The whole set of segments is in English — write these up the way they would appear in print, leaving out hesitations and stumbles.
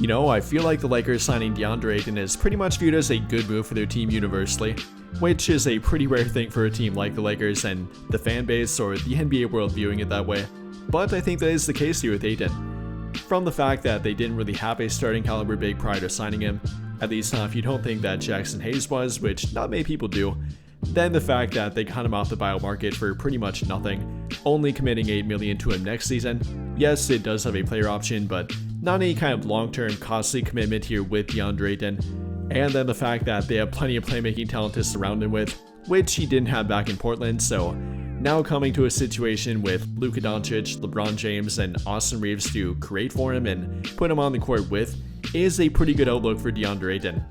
I feel like the Lakers signing DeAndre Ayton is pretty much viewed as a good move for their team universally, which is a pretty rare thing for a team like the Lakers and the fan base or the NBA world viewing it that way. But I think that is the case here with Ayton. From the fact that they didn't really have a starting caliber big prior to signing him, at least not if you don't think that Jackson Hayes was, which not many people do, then the fact that they cut him off the buyout market for pretty much nothing, only committing $8 million to him next season. Yes, it does have a player option, but not any kind of long-term costly commitment here with DeAndre Ayton. And then the fact that they have plenty of playmaking talent to surround him with, which he didn't have back in Portland, so now coming to a situation with Luka Doncic, LeBron James, and Austin Reeves to create for him and put him on the court with is a pretty good outlook for DeAndre Ayton.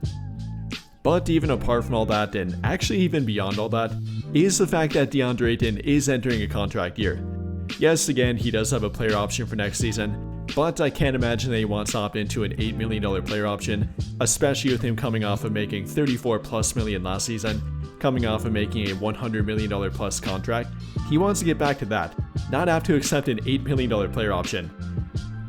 But even apart from all that, and actually even beyond all that, is the fact that DeAndre Ayton is entering a contract year. Yes, again, he does have a player option for next season, but I can't imagine that he wants to opt into an $8 million player option, especially with him coming off of making $34+ million last season, coming off of making a $100 million plus contract. He wants to get back to that, not have to accept an $8 million player option.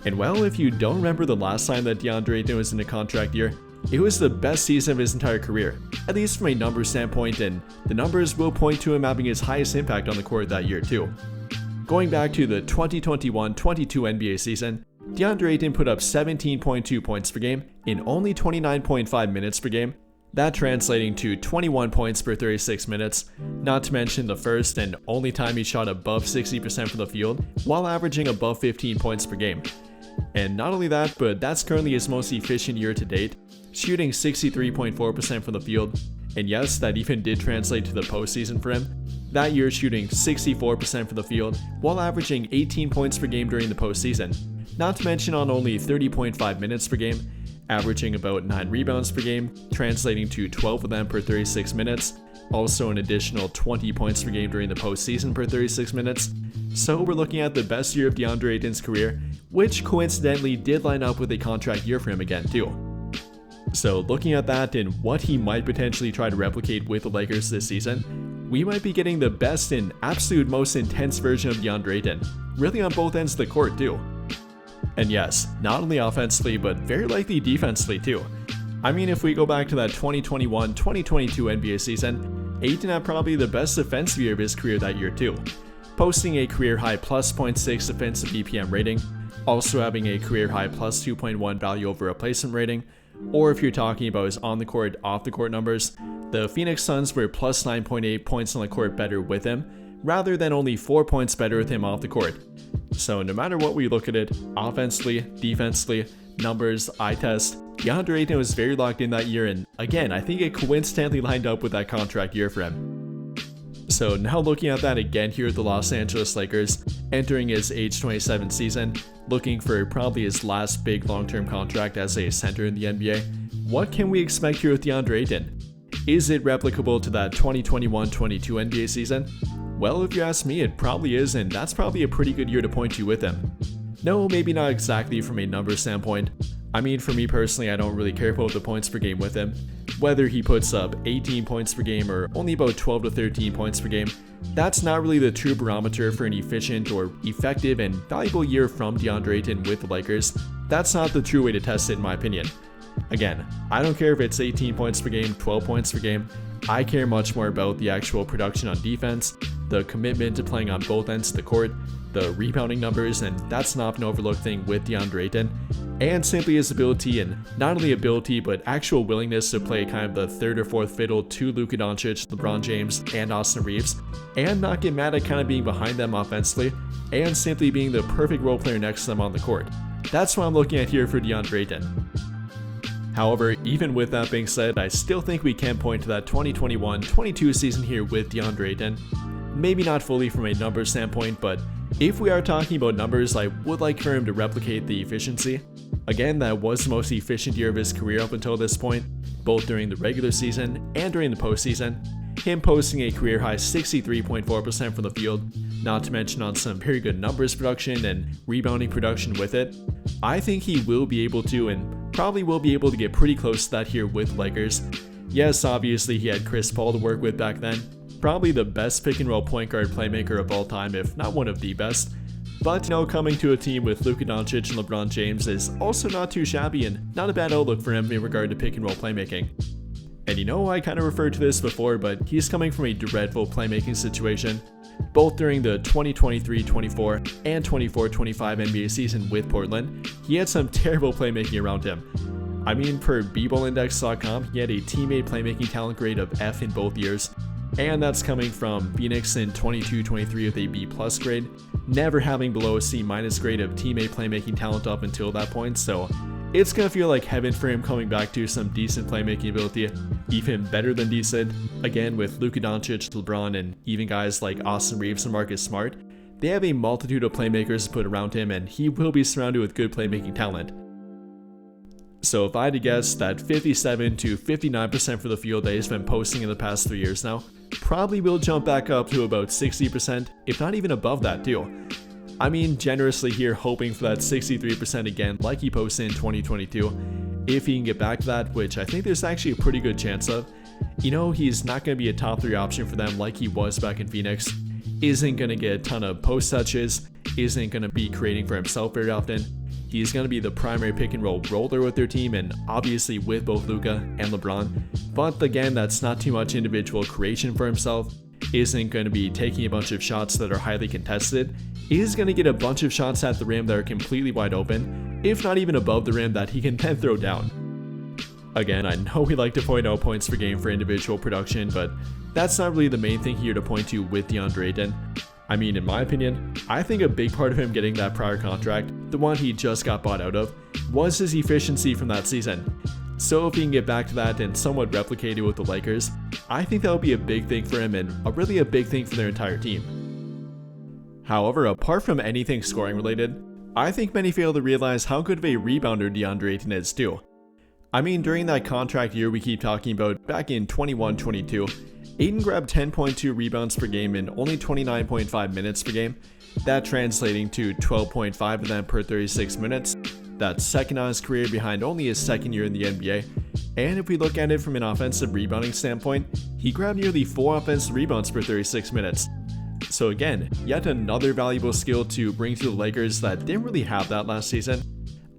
And well, if you don't remember the last time that DeAndre Ayton was in a contract year, it was the best season of his entire career, at least from a numbers standpoint, and the numbers will point to him having his highest impact on the court that year too. Going back to the 2021-22 NBA season, DeAndre Ayton put up 17.2 points per game in only 29.5 minutes per game, that translating to 21 points per 36 minutes, not to mention the first and only time he shot above 60% from the field, while averaging above 15 points per game. And not only that, but that's currently his most efficient year to date, shooting 63.4% from the field, and yes, that even did translate to the postseason for him, that year shooting 64% from the field, while averaging 18 points per game during the postseason, not to mention on only 30.5 minutes per game, averaging about 9 rebounds per game, translating to 12 of them per 36 minutes, also an additional 20 points per game during the postseason per 36 minutes. So we're looking at the best year of DeAndre Ayton's career, which coincidentally did line up with a contract year for him again too. So looking at that and what he might potentially try to replicate with the Lakers this season, we might be getting the best and absolute most intense version of DeAndre Ayton, really on both ends of the court too. And yes, not only offensively, but very likely defensively too. I mean, if we go back to that 2021-2022 NBA season, Ayton had probably the best defensive year of his career that year too, posting a career-high plus 0.6 defensive BPM rating, also having a career-high plus 2.1 value over replacement rating, or if you're talking about his on-the-court, off-the-court numbers, the Phoenix Suns were plus 9.8 points on the court better with him, rather than only 4 points better with him off the court. So no matter what we look at it, offensively, defensively, numbers, eye test, DeAndre Ayton was very locked in that year, and again, I think it coincidentally lined up with that contract year for him. So now looking at that again here at the Los Angeles Lakers, entering his age 27 season, looking for probably his last big long-term contract as a center in the NBA, what can we expect here with DeAndre Ayton? Is it replicable to that 2021-22 NBA season? Well, if you ask me, it probably is, and that's probably a pretty good year to point to with him. No, maybe not exactly from a number standpoint. I mean, for me personally, I don't really care about the points per game with him. Whether he puts up 18 points per game or only about 12 to 13 points per game, that's not really the true barometer for an efficient or effective and valuable year from DeAndre Ayton with the Lakers. That's not the true way to test it in my opinion. Again, I don't care if it's 18 points per game, 12 points per game. I care much more about the actual production on defense, the commitment to playing on both ends of the court, the rebounding numbers, and that's not an overlooked thing with DeAndre Ayton, and simply his ability, and not only ability but actual willingness to play kind of the third or fourth fiddle to Luka Doncic, LeBron James, and Austin Reeves, and not get mad at kind of being behind them offensively, and simply being the perfect role player next to them on the court. That's what I'm looking at here for DeAndre Ayton. However, even with that being said, I still think we can point to that 2021-22 season here with DeAndre Ayton. Maybe not fully from a numbers standpoint, but if we are talking about numbers, I would like for him to replicate the efficiency. Again, that was the most efficient year of his career up until this point, both during the regular season and during the postseason. Him posting a career-high 63.4% from the field, not to mention on some very good numbers production and rebounding production with it. I think he will be able to, and probably will be able to get pretty close to that here with Lakers. Yes, obviously he had Chris Paul to work with back then, probably the best pick and roll point guard playmaker of all time, if not one of the best. But coming to a team with Luka Doncic and LeBron James is also not too shabby and not a bad outlook for him in regard to pick and roll playmaking. And I kind of referred to this before, but he's coming from a dreadful playmaking situation, both during the 2023-24 and 24-25 NBA season with Portland. He had some terrible playmaking around him. I mean, per bbowlindex.com, he had a teammate playmaking talent grade of F in both years, and that's coming from Phoenix in 22-23 with a B+ grade, never having below a C- grade of teammate playmaking talent up until that point, so it's gonna feel like heaven for him coming back to some decent playmaking ability, even better than decent. Again, with Luka Doncic, LeBron, and even guys like Austin Reeves and Marcus Smart, they have a multitude of playmakers to put around him, and he will be surrounded with good playmaking talent. So if I had to guess, that 57 to 59% for the field that he's been posting in the past 3 years now probably will jump back up to about 60%, if not even above that too. I mean, generously here, hoping for that 63% again like he posted in 2022. If he can get back to that, which I think there's actually a pretty good chance of. He's not going to be a top 3 option for them like he was back in Phoenix. Isn't going to get a ton of post touches, isn't going to be creating for himself very often. He's going to be the primary pick and roll roller with their team, and obviously with both Luka and LeBron. But again, that's not too much individual creation for himself. Isn't going to be taking a bunch of shots that are highly contested. Is going to get a bunch of shots at the rim that are completely wide open, if not even above the rim, that he can then throw down. Again, I know we like to point out points per game for individual production, but that's not really the main thing here to point to with DeAndre Ayton. I mean, in my opinion, I think a big part of him getting that prior contract, the one he just got bought out of, was his efficiency from that season. So if he can get back to that and somewhat replicate it with the Lakers, I think that would be a big thing for him and really a big thing for their entire team. However, apart from anything scoring related, I think many fail to realize how good of a rebounder DeAndre Ayton is too. I mean, during that contract year we keep talking about back in 21-22, Ayton grabbed 10.2 rebounds per game in only 29.5 minutes per game, that translating to 12.5 of them per 36 minutes. That's second on his career behind only his second year in the NBA. And if we look at it from an offensive rebounding standpoint, he grabbed nearly 4 offensive rebounds per 36 minutes. So again, yet another valuable skill to bring to the Lakers that didn't really have that last season.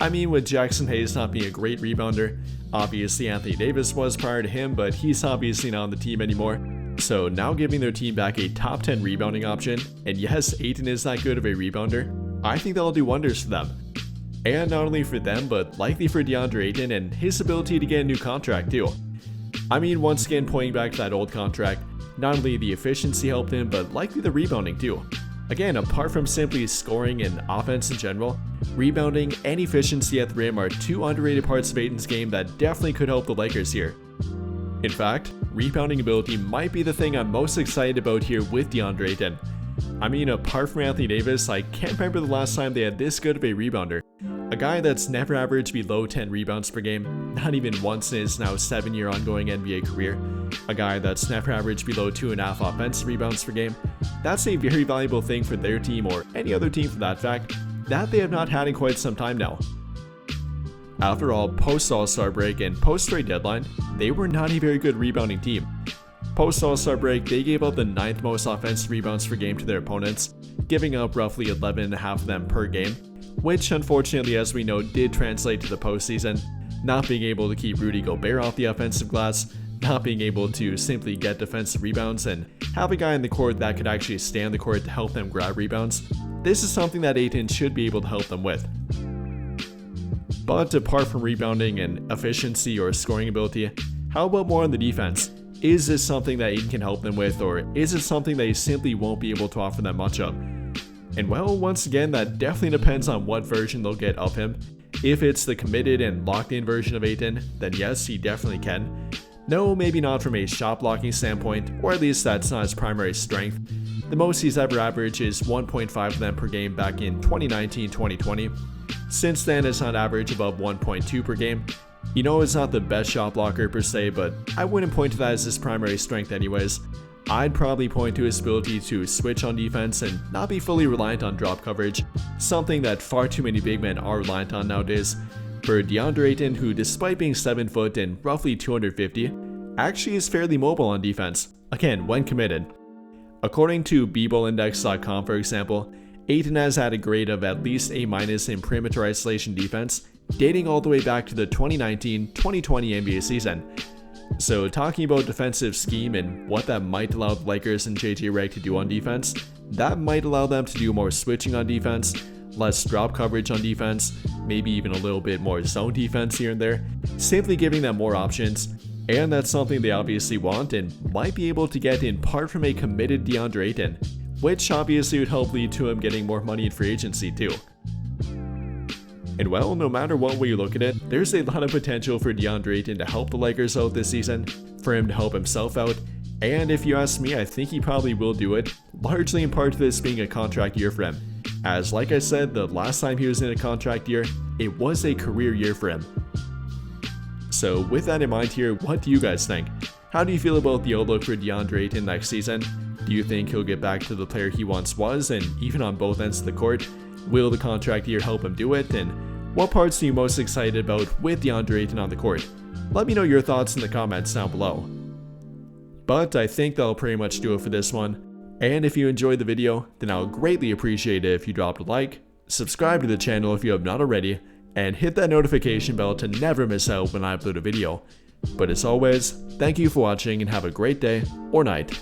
I mean, with Jackson Hayes not being a great rebounder, obviously Anthony Davis was prior to him, but he's obviously not on the team anymore. So now giving their team back a top 10 rebounding option, and yes, Ayton is that good of a rebounder, I think that'll do wonders for them. And not only for them, but likely for DeAndre Ayton and his ability to get a new contract too. I mean, once again pointing back to that old contract, not only the efficiency helped him, but likely the rebounding too. Again, apart from simply scoring and offense in general, rebounding and efficiency at the rim are 2 underrated parts of Ayton's game that definitely could help the Lakers here. In fact, rebounding ability might be the thing I'm most excited about here with DeAndre Ayton. I mean, apart from Anthony Davis, I can't remember the last time they had this good of a rebounder. A guy that's never averaged below 10 rebounds per game, not even once in his now 7-year ongoing NBA career. A guy that's never averaged below 2.5 offensive rebounds per game. That's a very valuable thing for their team, or any other team for that fact, that they have not had in quite some time now. After all, post All-Star break and post trade deadline, they were not a very good rebounding team. Post All-Star break, they gave up the 9th most offensive rebounds per game to their opponents, giving up roughly 11.5 of them per game, which unfortunately, as we know, did translate to the postseason, not being able to keep Rudy Gobert off the offensive glass, not being able to simply get defensive rebounds, and have a guy in the court that could actually stay on the court to help them grab rebounds. This is something that Ayton should be able to help them with. But apart from rebounding and efficiency or scoring ability, how about more on the defense? Is this something that Ayton can help them with, or is it something that he simply won't be able to offer them much of? And well, once again, that definitely depends on what version they'll get of him. If it's the committed and locked in version of Ayton, then yes, he definitely can. No, maybe not from a shot blocking standpoint, or at least that's not his primary strength. The most he's ever averaged is 1.5 of them per game back in 2019-2020. Since then, it's not averaged above 1.2 per game. It's not the best shot blocker per se, but I wouldn't point to that as his primary strength anyways. I'd probably point to his ability to switch on defense and not be fully reliant on drop coverage, something that far too many big men are reliant on nowadays. For DeAndre Ayton, who despite being 7 foot and roughly 250, actually is fairly mobile on defense, again when committed. According to bbowlindex.com, for example, Ayton has had a grade of at least A- in perimeter isolation defense, dating all the way back to the 2019-2020 NBA season. So talking about defensive scheme and what that might allow the Lakers and JJ Redick to do on defense, that might allow them to do more switching on defense, less drop coverage on defense, maybe even a little bit more zone defense here and there, simply giving them more options. And that's something they obviously want and might be able to get in part from a committed DeAndre Ayton, which obviously would help lead to him getting more money in free agency too. And well, no matter what way you look at it, there's a lot of potential for DeAndre Ayton to help the Lakers out this season, for him to help himself out, and if you ask me, I think he probably will do it, largely in part to this being a contract year for him. As like I said, the last time he was in a contract year, it was a career year for him. So with that in mind here, what do you guys think? How do you feel about the outlook for DeAndre Ayton next season? Do you think he'll get back to the player he once was, and even on both ends of the court? Will the contract year help him do it? And what parts are you most excited about with DeAndre Ayton on the court? Let me know your thoughts in the comments down below. But I think that'll pretty much do it for this one. And if you enjoyed the video, then I'll greatly appreciate it if you dropped a like, subscribe to the channel if you have not already, and hit that notification bell to never miss out when I upload a video. But as always, thank you for watching and have a great day or night.